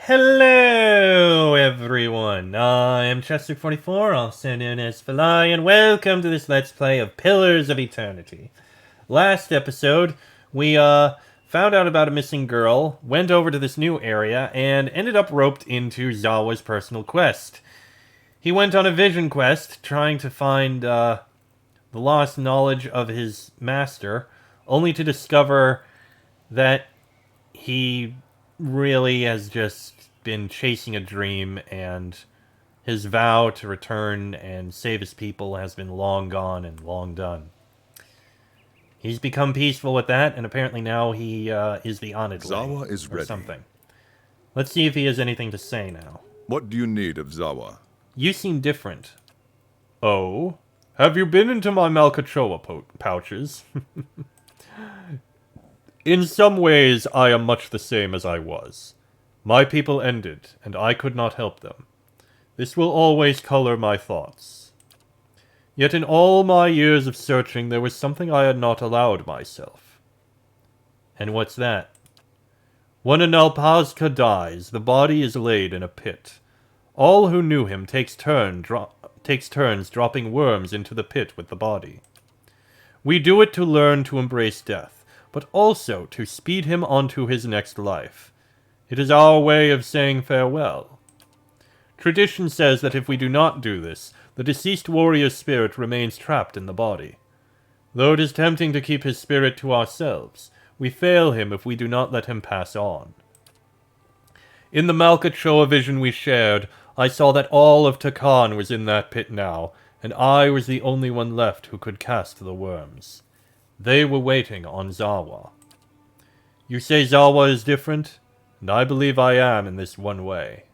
Hello, everyone. I am Chester44, also known as Falai, and welcome to this Let's Play of Pillars of Eternity. Last episode, we found out about a missing girl, went over to this new area, and ended up roped into Zawa's personal quest. He went on a vision quest, trying to find the lost knowledge of his master, only to discover that he really has just been chasing a dream, and his vow to return and save his people has been long gone and long done. He's become peaceful with that, and apparently now he is the honored Zawa is or ready. something. Let's see if he has anything to say now. What do you need of Zawa? You seem different. Oh? Have you been into my Malkachoa pouches? In some ways, I am much the same as I was. My people ended, and I could not help them. This will always color my thoughts. Yet in all my years of searching, there was something I had not allowed myself. And what's that? When an Alpazka dies, the body is laid in a pit. All who knew him takes turns dropping worms into the pit with the body. We do it to learn to embrace death, but also to speed him onto his next life. It is our way of saying farewell. Tradition says that if we do not do this, the deceased warrior's spirit remains trapped in the body. Though it is tempting to keep his spirit to ourselves, we fail him if we do not let him pass on. In the Malkachoa vision we shared, I saw that all of Takan was in that pit now, and I was the only one left who could cast the worms. They were waiting on Zawa. You say Zawa is different, and I believe I am in this one way.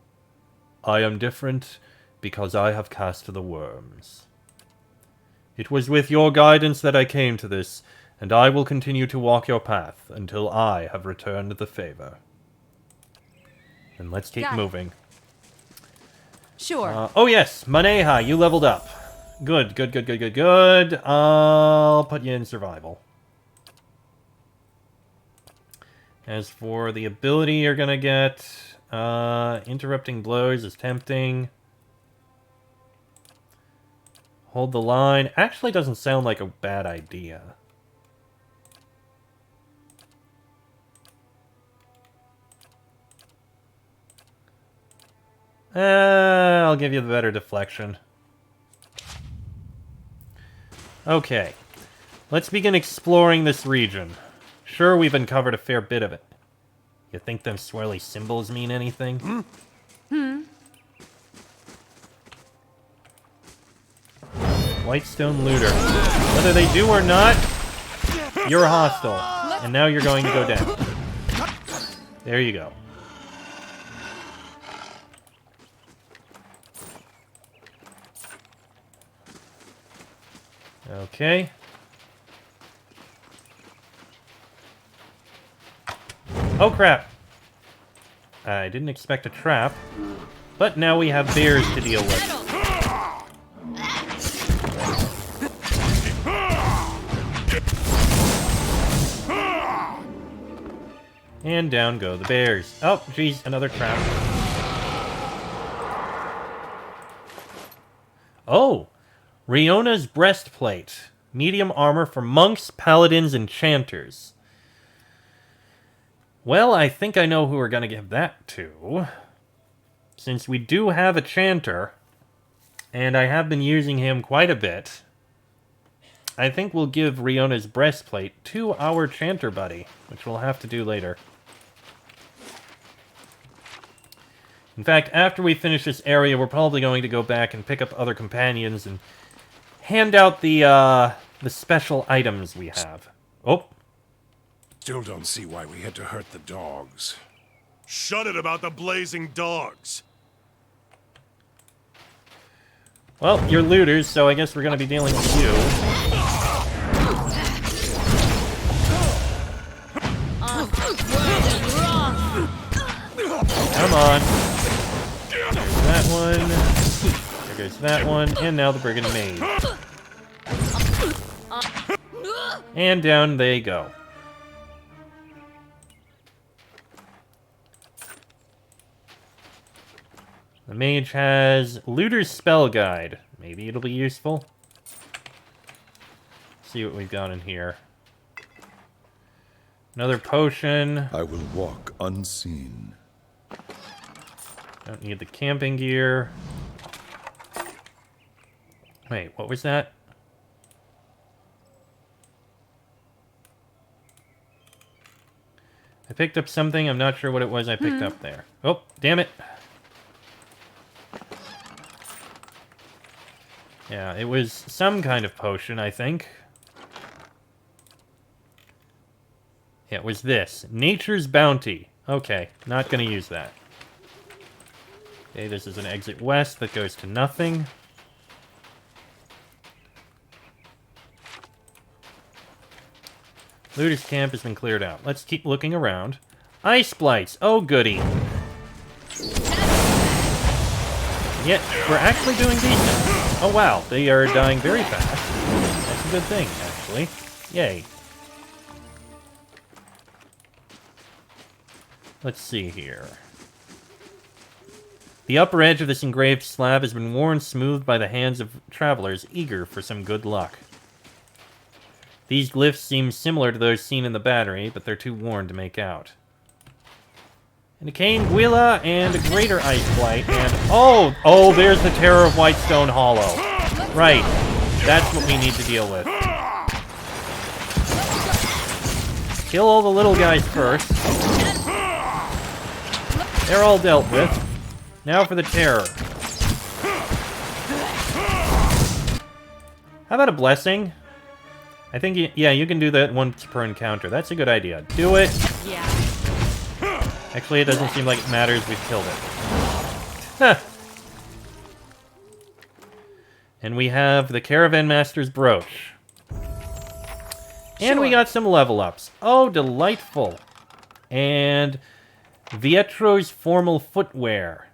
I am different because I have cast the worms. It was with your guidance that I came to this, and I will continue to walk your path until I have returned the favor. And let's keep moving. Sure. Oh yes, Maneha, you leveled up. Good. I'll put you in survival. As for the ability you're gonna get, interrupting blows is tempting. Hold the line. Actually doesn't sound like a bad idea. I'll give you the better deflection. Okay. Let's begin exploring this region. Sure, we've uncovered a fair bit of it. You think them swirly symbols mean anything? Whitestone looter. Whether they do or not, you're hostile. And now you're going to go down. There you go. Okay. Oh crap! I didn't expect a trap, but now we have bears to deal with. And down go the bears. Oh, geez, another trap. Oh! Riona's breastplate. Medium armor for monks, paladins, and enchanters. Well, I think I know who we're gonna give that to. Since we do have a chanter, and I have been using him quite a bit, I think we'll give Riona's breastplate to our chanter buddy, which we'll have to do later. In fact, after we finish this area, we're probably going to go back and pick up other companions and hand out the special items we have. Oh. Still don't see why we had to hurt the dogs. Shut it about the blazing dogs. Well, you're looters, so I guess we're going to be dealing with you. Come on. There's that one. There goes that one. And now the Brigand Maid. And down they go. The mage has Looter's Spell Guide. Maybe it'll be useful. See what we've got in here. Another potion. I will walk unseen. Don't need the camping gear. Wait, what was that? I picked up something. I'm not sure what it was I picked up there. Oh, damn it. Yeah, it was some kind of potion, I think. Yeah, it was this. Nature's Bounty. Okay, not gonna use that. Okay, this is an exit west that goes to nothing. Looter's camp has been cleared out. Let's keep looking around. Ice blights. Oh, goody. Yet, we're actually doing decent. Oh, wow. They are dying very fast. That's a good thing, actually. Yay. Let's see here. The upper edge of this engraved slab has been worn smooth by the hands of travelers eager for some good luck. These glyphs seem similar to those seen in the battery, but they're too worn to make out. And a Cane Gwilla and a Greater Ice Blight, and... Oh, there's the Terror of Whitestone Hollow. Right. That's what we need to deal with. Kill all the little guys first. They're all dealt with. Now for the Terror. How about a Blessing? I think, yeah, you can do that once per encounter. That's a good idea. Do it. Yeah. Actually, it doesn't seem like it matters. We've killed it. Huh. And we have the Caravan Master's Brooch. And we got some level ups. Oh, delightful. And Vietro's Formal Footwear.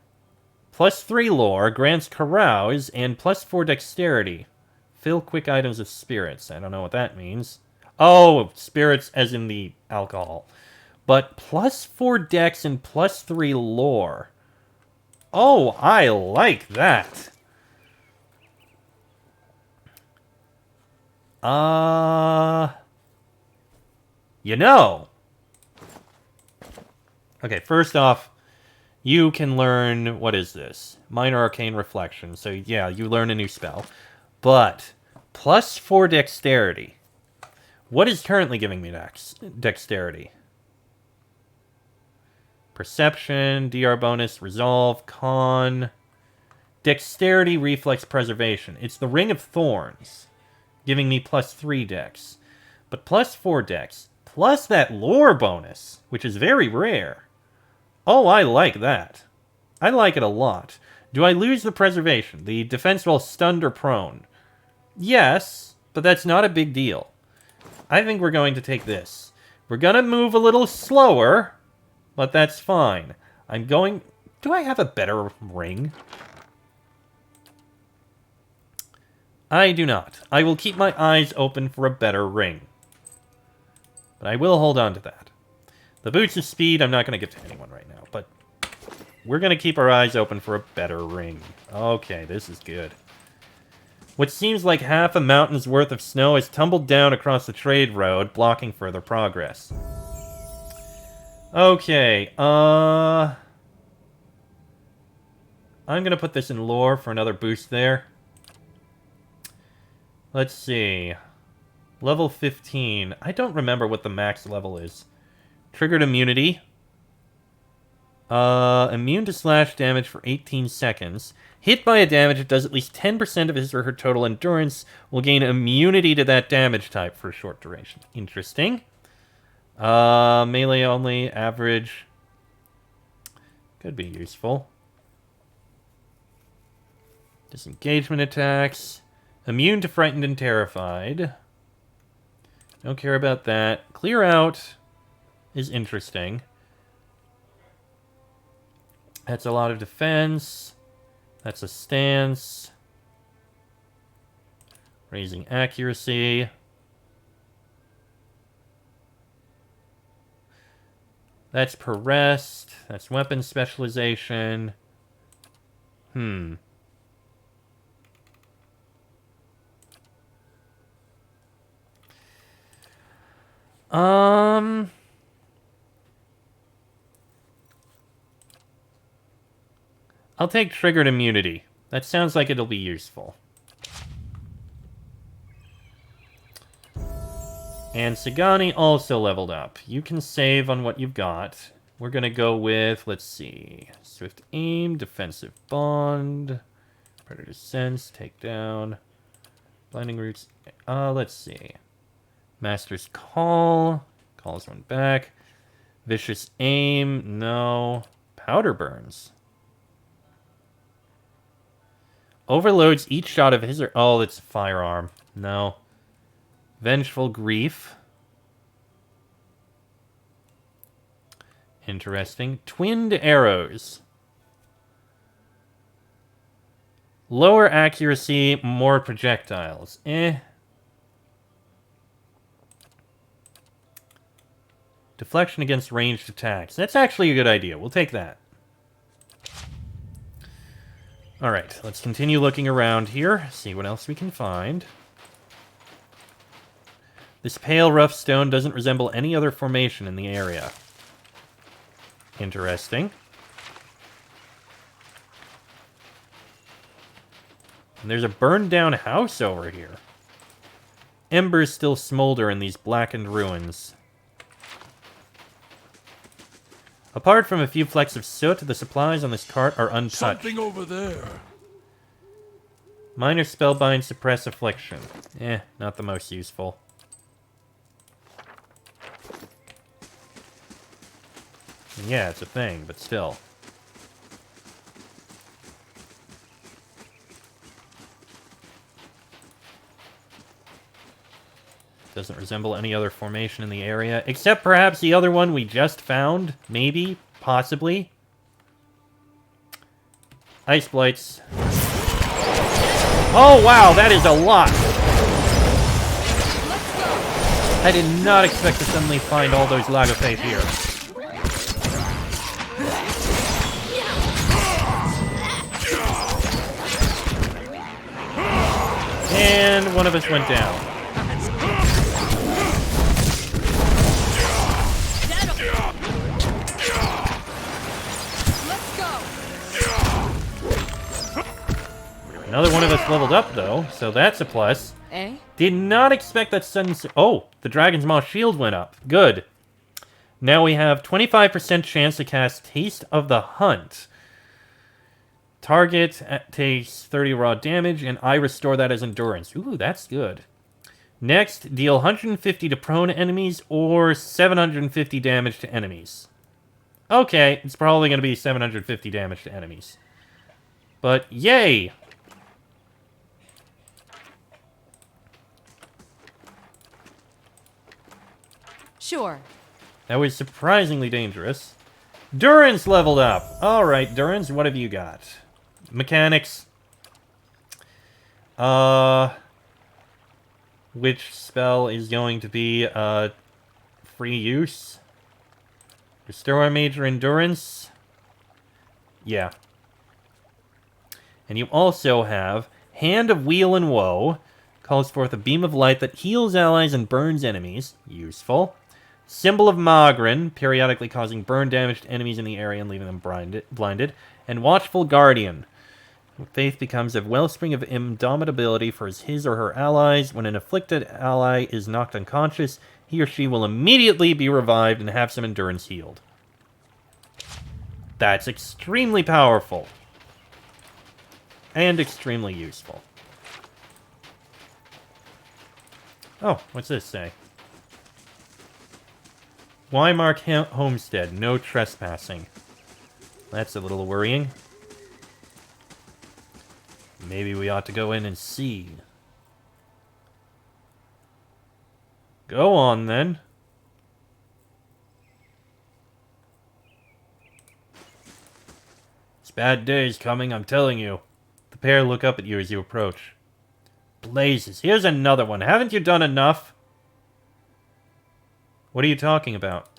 +3 lore, grants carouse, and +4 dexterity. Fill quick items with spirits. I don't know what that means. Oh, spirits as in the alcohol. But +4 dex and +3 lore. Oh, I like that. You know. Okay, first off, you can learn, what is this? Minor Arcane Reflection. So yeah, you learn a new spell. But +4 dexterity. What is currently giving me dexterity? Perception, DR bonus, resolve, con, dexterity, reflex, preservation. It's the Ring of Thorns, giving me +3 dex. But +4 dex, plus that lore bonus, which is very rare. Oh, I like that. I like it a lot. Do I lose the preservation? The defense while stunned or prone? Yes, but that's not a big deal. I think we're going to take this. We're gonna move a little slower, but that's fine. I'm going... Do I have a better ring? I do not. I will keep my eyes open for a better ring. But I will hold on to that. The Boots of Speed, I'm not going to give to anyone right now, but we're going to keep our eyes open for a better ring. Okay, this is good. What seems like half a mountain's worth of snow has tumbled down across the trade road, blocking further progress. Okay, I'm gonna put this in lore for another boost there. Let's see. Level 15. I don't remember what the max level is. Triggered immunity. Immune to slash damage for 18 seconds. Hit by a damage that does at least 10% of his or her total endurance will gain immunity to that damage type for a short duration. Interesting. Melee only, average. Could be useful. Disengagement attacks. Immune to frightened and terrified. Don't care about that. Clear out is interesting. That's a lot of defense. That's a stance. Raising accuracy. That's per rest. That's weapon specialization. Um... I'll take triggered immunity. That sounds like it'll be useful. And Sagani also leveled up. You can save on what you've got. We're gonna go with, let's see, Swift Aim, Defensive Bond, Predator Sense, Takedown, Blinding Roots, let's see. Master's Call, calls one back. Vicious Aim, no. Powder Burns. Overloads each shot of his or... Oh, it's a firearm. No. Vengeful Grief. Interesting. Twinned Arrows. Lower accuracy, more projectiles. Deflection against ranged attacks. That's actually a good idea. We'll take that. Alright, let's continue looking around here. See what else we can find. This pale, rough stone doesn't resemble any other formation in the area. Interesting. And there's a burned down house over here. Embers still smolder in these blackened ruins. Apart from a few flecks of soot, the supplies on this cart are untouched. Something over there. Minor spellbind, suppress affliction. Not the most useful. Yeah, it's a thing, but still. Doesn't resemble any other formation in the area, except perhaps the other one we just found. Maybe, possibly. Ice Blights. Oh, wow, that is a lot! I did not expect to suddenly find all those Lagophae here. And one of us went down. Another one of us leveled up, though, so that's a plus. Did not expect that sudden... Oh, the Dragon's Maw shield went up. Good. Now we have 25% chance to cast Taste of the Hunt. Target takes 30 raw damage, and I restore that as endurance. Ooh, that's good. Next, deal 150 to prone enemies, or 750 damage to enemies. Okay, it's probably going to be 750 damage to enemies. But, yay! Sure. That was surprisingly dangerous. Durance leveled up! Alright, Durance, what have you got? Mechanics. Which spell is going to be, free use? Restore major endurance? Yeah. And you also have Hand of Weal and Woe. Calls forth a beam of light that heals allies and burns enemies. Useful. Symbol of Magrin, periodically causing burn damage to enemies in the area and leaving them blinded. And Watchful Guardian. Faith becomes a wellspring of indomitability for his or her allies. When an afflicted ally is knocked unconscious, he or she will immediately be revived and have some endurance healed. That's extremely powerful. And extremely useful. Oh, what's this say? Wymark Homestead, no trespassing. That's a little worrying. Maybe we ought to go in and see. Go on, then. It's bad days coming, I'm telling you. The pair look up at you as you approach. Blazes, here's another one. Haven't you done enough? What are you talking about?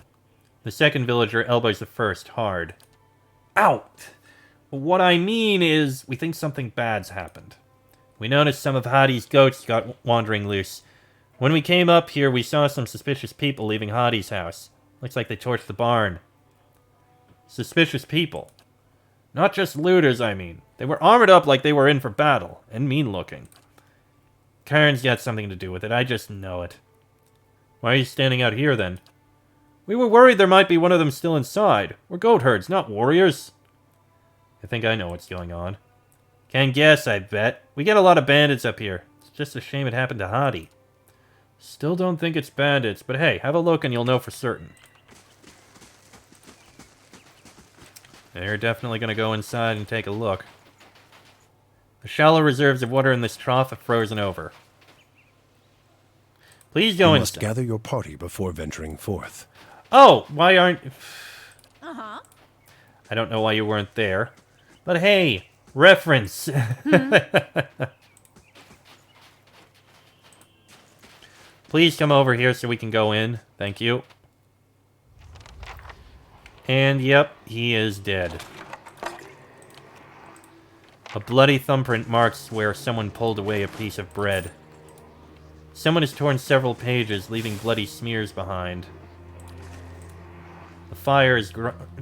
The second villager elbows the first, hard. Out! What I mean is, we think something bad's happened. We noticed some of Hadi's goats got wandering loose. When we came up here, we saw some suspicious people leaving Hadi's house. Looks like they torched the barn. Suspicious people. Not just looters, I mean. They were armored up like they were in for battle, and mean-looking. Karen's got something to do with it, I just know it. Why are you standing out here, then? We were worried there might be one of them still inside. We're goat herds, not warriors. I think I know what's going on. Can't guess, I bet. We get a lot of bandits up here. It's just a shame it happened to Hadi. Still don't think it's bandits, but hey, have a look and you'll know for certain. They're definitely going to go inside and take a look. The shallow reserves of water in this trough have frozen over. Please go You inside. must gather your party before venturing forth. Oh, why aren't... Uh-huh. I don't know why you weren't there. But hey, reference. Please come over here so we can go in. Thank you. And yep, he is dead. A bloody thumbprint marks where someone pulled away a piece of bread. Someone has torn several pages, leaving bloody smears behind. The fire has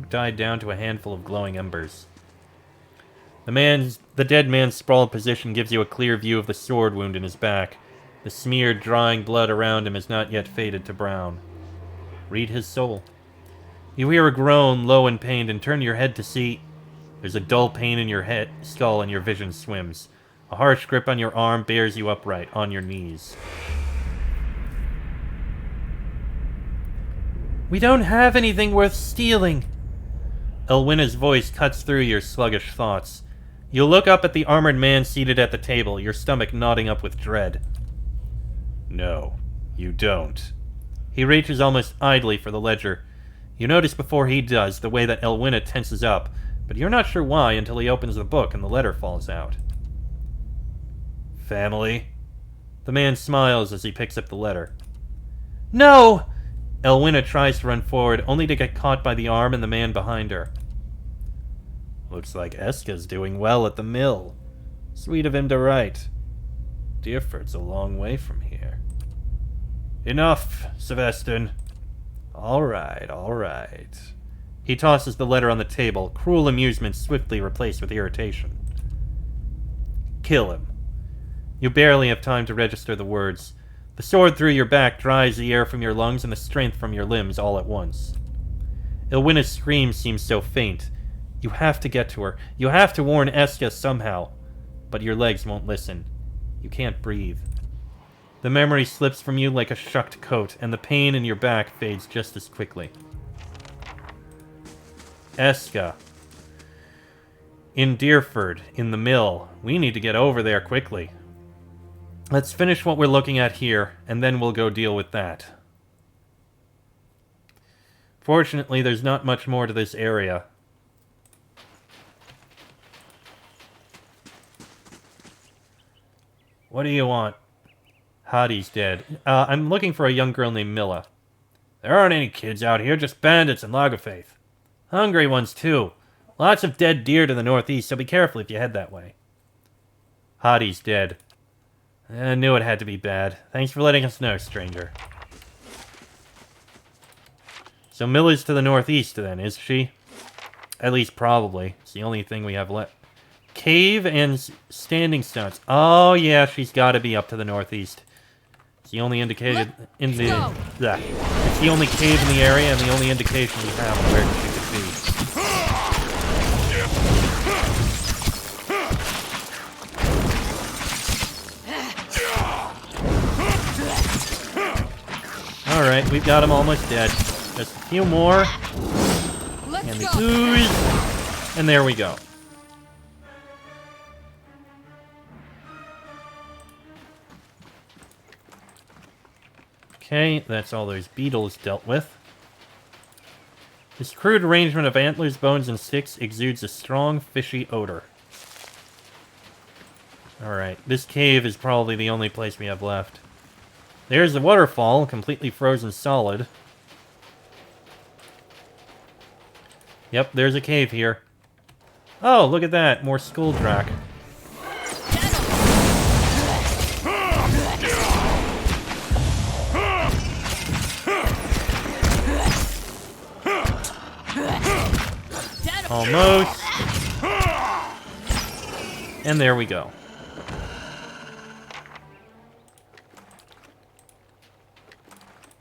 died down to a handful of glowing embers. The dead man's sprawled position gives you a clear view of the sword wound in his back. The smeared, drying blood around him has not yet faded to brown. Read his soul. You hear a groan, low and pained, and turn your head to see. There's a dull pain in your head, skull, and your vision swims. A harsh grip on your arm bears you upright, on your knees. We don't have anything worth stealing. Elwina's voice cuts through your sluggish thoughts. You look up at the armored man seated at the table, your stomach knotting up with dread. No, you don't. He reaches almost idly for the ledger. You notice before he does the way that Elwina tenses up, but you're not sure why until he opens the book and the letter falls out. Family? The man smiles as he picks up the letter. No! Elwina tries to run forward, only to get caught by the arm and the man behind her. Looks like Eska's doing well at the mill. Sweet of him to write. Deerford's a long way from here. Enough, Sebastian. All right. He tosses the letter on the table, cruel amusement swiftly replaced with irritation. Kill him. You barely have time to register the words. The sword through your back dries the air from your lungs and the strength from your limbs all at once. Elwina's scream seems so faint. You have to get to her. You have to warn Eska somehow. But your legs won't listen. You can't breathe. The memory slips from you like a shucked coat, and the pain in your back fades just as quickly. Eska. In Deerford, in the mill. We need to get over there quickly. Let's finish what we're looking at here, and then we'll go deal with that. Fortunately, there's not much more to this area. What do you want? Hadi's dead. I'm looking for a young girl named Milla. There aren't any kids out here, just bandits and Lagerfaith. Hungry ones, too. Lots of dead deer to the northeast, so be careful if you head that way. Hadi's dead. I knew it had to be bad. Thanks for letting us know, stranger. So Milla's to the northeast, then, is she? At least probably. It's the only thing we have left. Cave and standing stones. Oh, yeah, she's got to be up to the northeast. It's the only indicated in the... It's the only cave in the area and the only indication we have of where she could be. Alright, we've got him almost dead. Just a few more. And the ooze. And there we go. Okay, that's all those beetles dealt with. This crude arrangement of antlers, bones, and sticks exudes a strong, fishy odor. Alright, this cave is probably the only place we have left. There's the waterfall, completely frozen solid. Yep, there's a cave here. Oh, look at that. More Skuldrak. Almost. And there we go.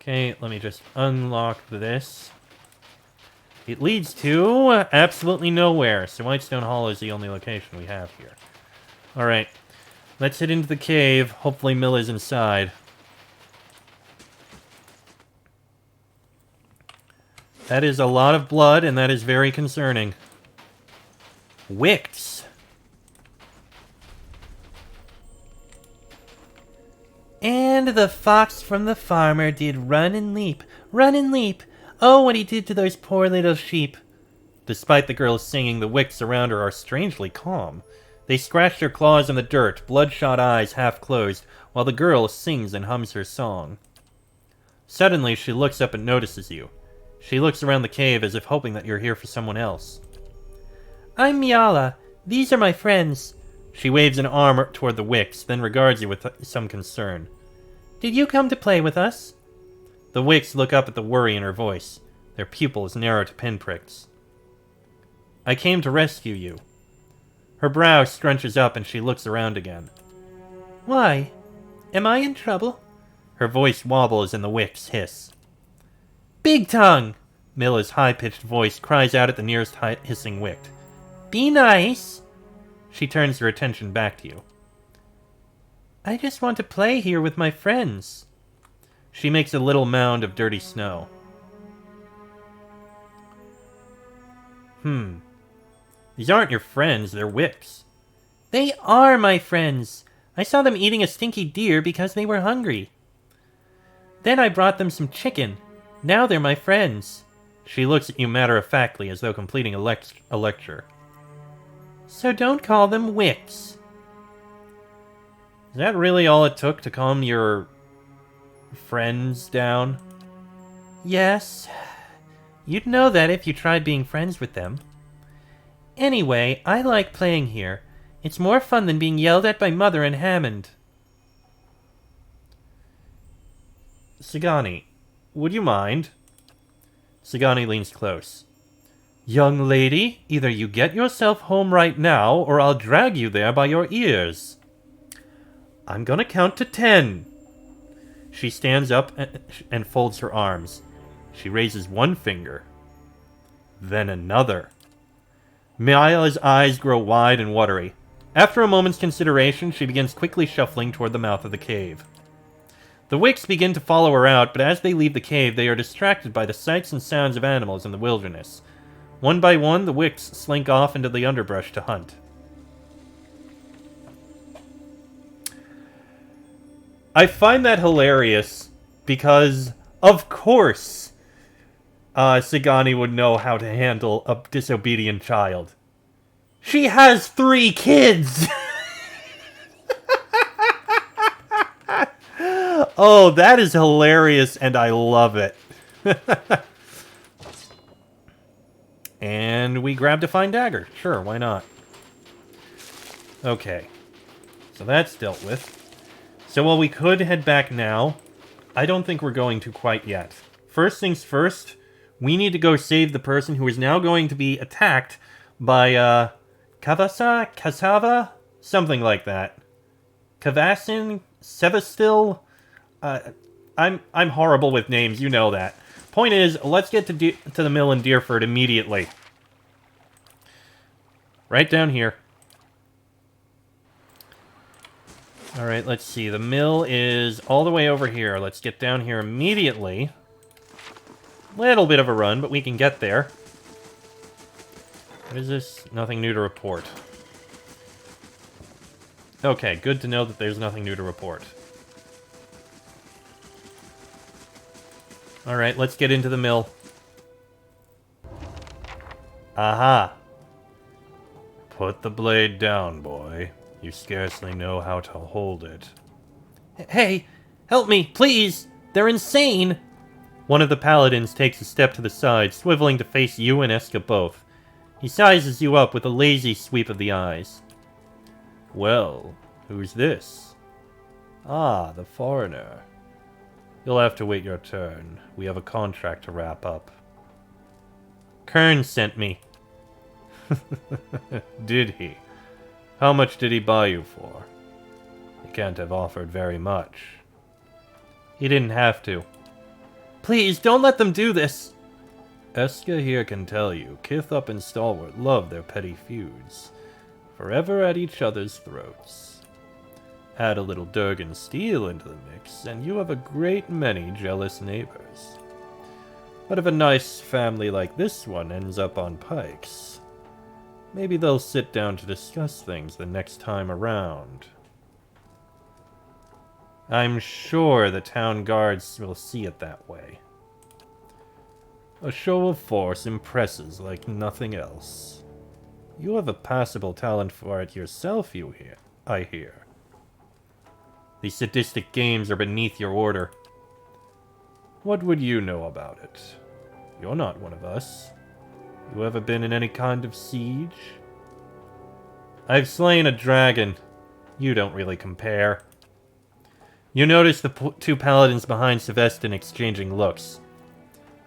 Okay, let me just unlock this. It leads to absolutely nowhere, so Whitestone Hall is the only location we have here. Alright, let's head into the cave. Hopefully Mill is inside. That is a lot of blood, and that is very concerning. Wicks. And the fox from the farmer did run and leap. Run and leap. Oh, what he did to those poor little sheep. Despite the girl's singing, the wicks around her are strangely calm. They scratch their claws in the dirt, bloodshot eyes half closed, while the girl sings and hums her song. Suddenly, she looks up and notices you. She looks around the cave as if hoping that you're here for someone else. I'm Miala. These are my friends. She waves an arm toward the wicks, then regards you with some concern. Did you come to play with us? The wicks look up at the worry in her voice. Their pupils narrow to pinpricks. I came to rescue you. Her brow scrunches up and she looks around again. Why? Am I in trouble? Her voice wobbles and the wicks hiss. Big Tongue! Milla's high-pitched voice cries out at the nearest hissing wick. Be nice! She turns her attention back to you. I just want to play here with my friends. She makes a little mound of dirty snow. These aren't your friends, they're wicks. They are my friends. I saw them eating a stinky deer because they were hungry. Then I brought them some chicken. Now they're my friends. She looks at you matter-of-factly as though completing a lecture. So don't call them wicks. Is that really all it took to calm your friends down? Yes. You'd know that if you tried being friends with them. Anyway, I like playing here. It's more fun than being yelled at by Mother and Hammond. Sagani, would you mind? Sagani leans close. Young lady, either you get yourself home right now, or I'll drag you there by your ears. I'm gonna count to 10. She stands up and folds her arms. She raises one finger. Then another. Miala's eyes grow wide and watery. After a moment's consideration, she begins quickly shuffling toward the mouth of the cave. The wicks begin to follow her out, but as they leave the cave, they are distracted by the sights and sounds of animals in the wilderness. One by one, the wicks slink off into the underbrush to hunt. I find that hilarious because, of course, Sagani would know how to handle a disobedient child. She has 3 kids! Oh, that is hilarious, and I love it. And we grabbed a fine dagger. Sure, why not? Okay. So that's dealt with. So while we could head back now, I don't think we're going to quite yet. First things first, we need to go save the person who is now going to be attacked by, Cassava? Something like that. Kavasin? Sevastil? I'm horrible with names, you know that. Point is, let's get to the mill in Deerford immediately. Right down here. Alright, let's see. The mill is all the way over here. Let's get down here immediately. Little bit of a run, but we can get there. What is this? Nothing new to report. Okay, good to know that there's nothing new to report. Alright, let's get into the mill. Aha! Put the blade down, boy. You scarcely know how to hold it. Hey! Help me, please! They're insane! One of the paladins takes a step to the side, swiveling to face you and Eska both. He sizes you up with a lazy sweep of the eyes. Well, who's this? Ah, the foreigner. You'll have to wait your turn. We have a contract to wrap up. Kern sent me. Did he? How much did he buy you for? He can't have offered very much. He didn't have to. Please, don't let them do this! Eska here can tell you, Kithop and Stalwart love their petty feuds. Forever at each other's throats. Add a little Durgan steel into the mix, and you have a great many jealous neighbors. But if a nice family like this one ends up on pikes, maybe they'll sit down to discuss things the next time around. I'm sure the town guards will see it that way. A show of force impresses like nothing else. You have a passable talent for it yourself, I hear. These sadistic games are beneath your order. What would you know about it? You're not one of us. You ever been in any kind of siege? I've slain a dragon. You don't really compare. You notice the two paladins behind Sevestin exchanging looks.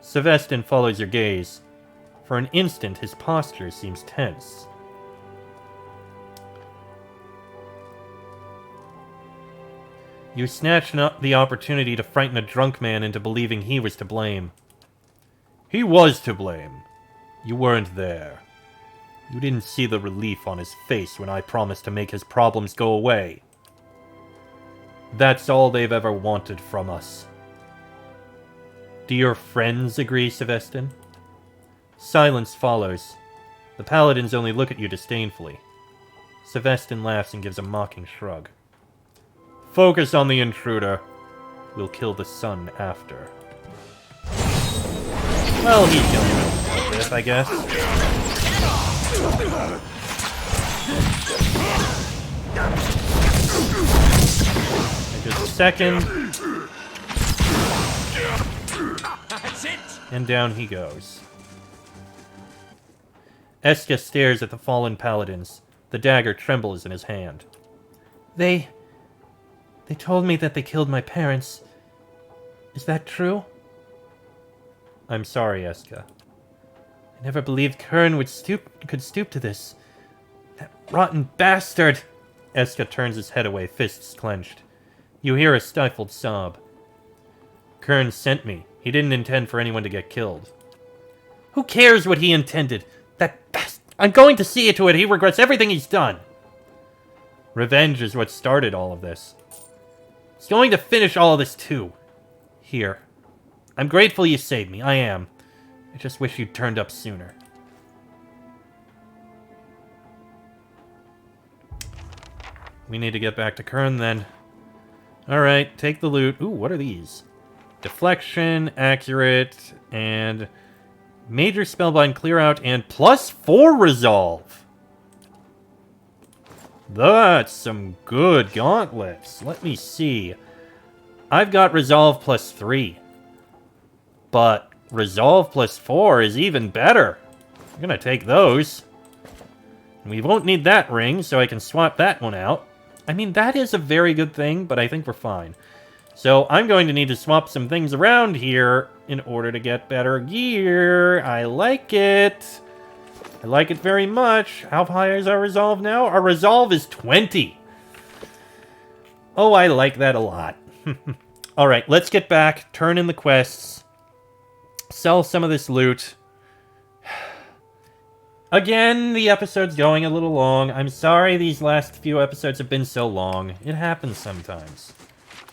Sevestin follows your gaze. For an instant, his posture seems tense. You snatched the opportunity to frighten a drunk man into believing he was to blame. He was to blame. You weren't there. You didn't see the relief on his face when I promised to make his problems go away. That's all they've ever wanted from us. Do your friends agree, Sevestin? Silence follows. The paladins only look at you disdainfully. Sevestin laughs and gives a mocking shrug. Focus on the intruder. We'll kill the sun after. Well, he's gonna know this, I guess. And just a second. And down he goes. Eska stares at the fallen paladins. The dagger trembles in his hand. They told me that they killed my parents. Is that true? I'm sorry, Eska. I never believed Kern could stoop to this. That rotten bastard! Eska turns his head away, fists clenched. You hear a stifled sob. Kern sent me. He didn't intend for anyone to get killed. Who cares what he intended? That bastard! I'm going to see to it he regrets everything he's done! Revenge is what started all of this. It's going to finish all of this too. Here. I'm grateful you saved me, I am. I just wish you'd turned up sooner. We need to get back to Kern then. Alright, take the loot. Ooh, what are these? Deflection, accurate, and major spellbind clear out, and +4 resolve. That's some good gauntlets. Let me see. I've got resolve +3. But resolve +4 is even better. I'm gonna take those. We won't need that ring, so I can swap that one out. I mean, that is a very good thing, but I think we're fine. So I'm going to need to swap some things around here in order to get better gear. I like it. I like it very much. How high is our resolve now? Our resolve is 20. Oh, I like that a lot. Alright, let's get back, turn in the quests, sell some of this loot. Again, the episode's going a little long. I'm sorry these last few episodes have been so long. It happens sometimes.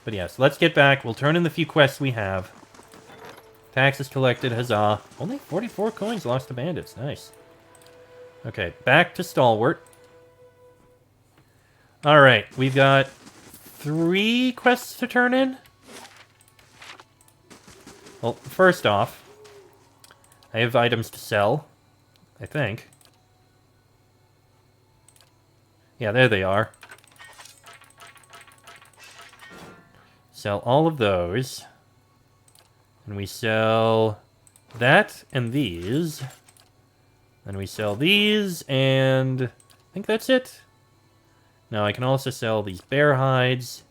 But yes, let's get back. We'll turn in the few quests we have. Taxes collected, huzzah. Only 44 coins lost to bandits. Nice. Okay, back to Stalwart. Alright, we've got 3 quests to turn in. Well, first off, I have items to sell. I think. Yeah, there they are. Sell all of those. And we sell that and these. Then we sell these, and I think that's it. Now I can also sell these bear hides,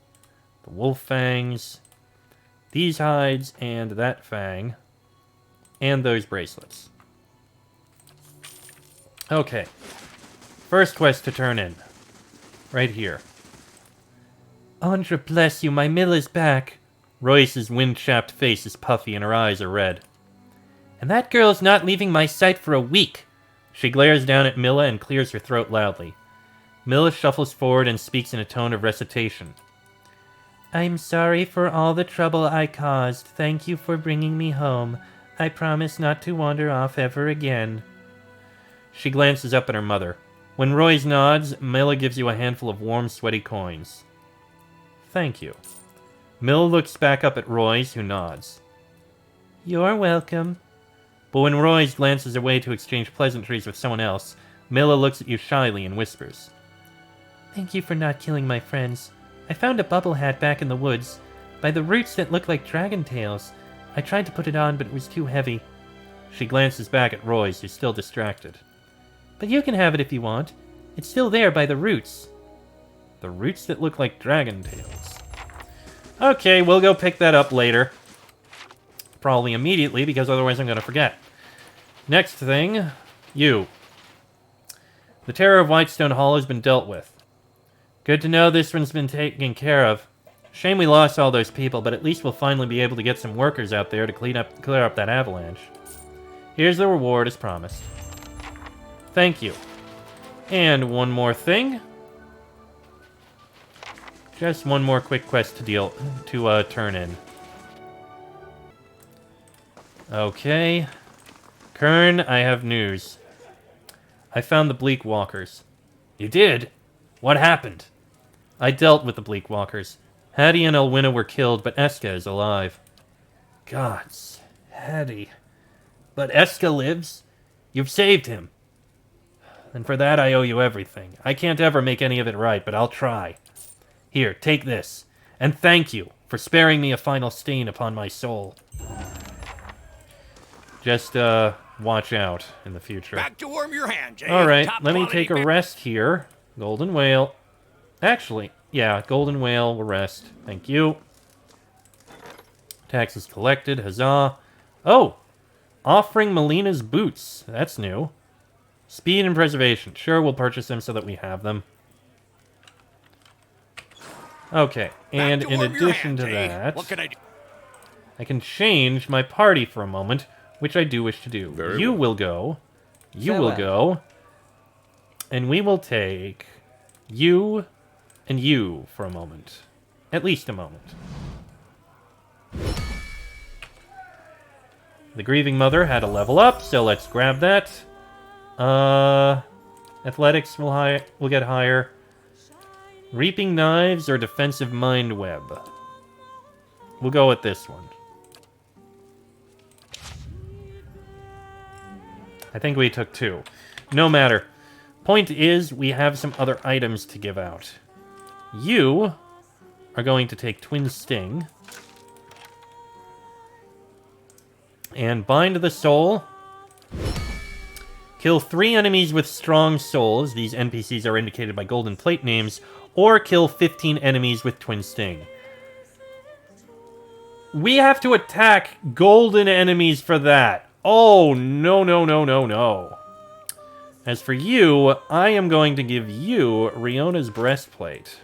the wolf fangs, these hides, and that fang, and those bracelets. Okay. First quest to turn in. Right here. Andra, bless you, my mill is back. Royce's wind-chapped face is puffy and her eyes are red. And that girl's not leaving my sight for a week. She glares down at Milla and clears her throat loudly. Milla shuffles forward and speaks in a tone of recitation. I'm sorry for all the trouble I caused. Thank you for bringing me home. I promise not to wander off ever again. She glances up at her mother. When Royce nods, Milla gives you a handful of warm, sweaty coins. Thank you. Milla looks back up at Royce, who nods. You're welcome. But when Royce glances away to exchange pleasantries with someone else, Milla looks at you shyly and whispers. Thank you for not killing my friends. I found a bubble hat back in the woods, by the roots that look like dragon tails. I tried to put it on, but it was too heavy. She glances back at Royce, who's still distracted. But you can have it if you want. It's still there by the roots. The roots that look like dragon tails. Okay, we'll go pick that up later. Probably immediately, because otherwise I'm going to forget. Next thing, you. The terror of Whitestone Hall has been dealt with. Good to know this one's been taken care of. Shame we lost all those people, but at least we'll finally be able to get some workers out there to clear up that avalanche. Here's the reward as promised. Thank you. And one more thing. Just one more quick quest to turn in. Okay. Kern, I have news. I found the Bleak Walkers. You did? What happened? I dealt with the Bleak Walkers. Hattie and Elwina were killed, but Eska is alive. Gods, Hattie. But Eska lives? You've saved him. And for that I owe you everything. I can't ever make any of it right, but I'll try. Here, take this. And thank you for sparing me a final stain upon my soul. Just, watch out in the future. Back to warm your hands, eh? Alright, Top let me quality take a beer. rest here. Golden Whale. Actually, yeah, Golden Whale will rest. Thank you. Taxes collected, huzzah. Oh! Offering Melina's boots. That's new. Speed and preservation. Sure, we'll purchase them so that we have them. Okay, and Back to in warm your addition hands, to eh? that, What can I do? I can change my party for a moment, which I do wish to do. Very You well. will go. You will go. And we will take you and you for a moment. At least a moment. The Grieving Mother had a level up, so let's grab that. Athletics will get higher. Reaping Knives or Defensive Mind Web? We'll go with this one. I think we took 2. No matter. Point is, we have some other items to give out. You are going to take Twin Sting. And Bind the Soul. Kill 3 enemies with strong souls. These NPCs are indicated by golden plate names. Or kill 15 enemies with Twin Sting. We have to attack golden enemies for that. Oh, no, no, no, no, no. As for you, I am going to give you Riona's breastplate.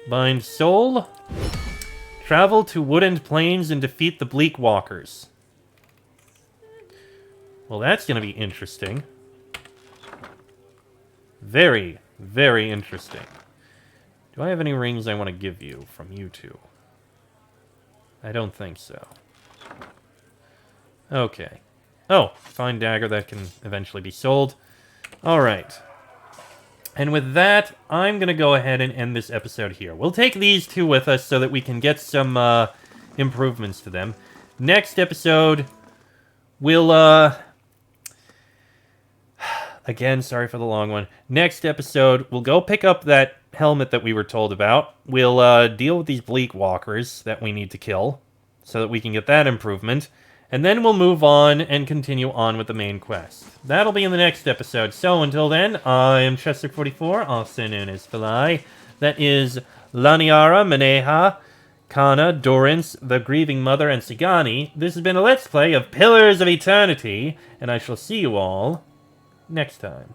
Bind Soul. Travel to Woodend Plains and defeat the Bleak Walkers. Well, that's going to be interesting. Very, very interesting. Do I have any rings I want to give you from you two? I don't think so. Okay. Oh, fine dagger that can eventually be sold. Alright. And with that, I'm going to go ahead and end this episode here. We'll take these two with us so that we can get some improvements to them. Next episode, we'll... Again, sorry for the long one. Next episode, we'll go pick up that helmet that we were told about. We'll deal with these Bleak Walkers that we need to kill so that we can get that improvement. And then we'll move on and continue on with the main quest. That'll be in the next episode. So until then, I am Chester44, also known as Phalai. That is Laniara, Maneha, Kana, Dorrance, the Grieving Mother, and Sigani. This has been a Let's Play of Pillars of Eternity, and I shall see you all next time.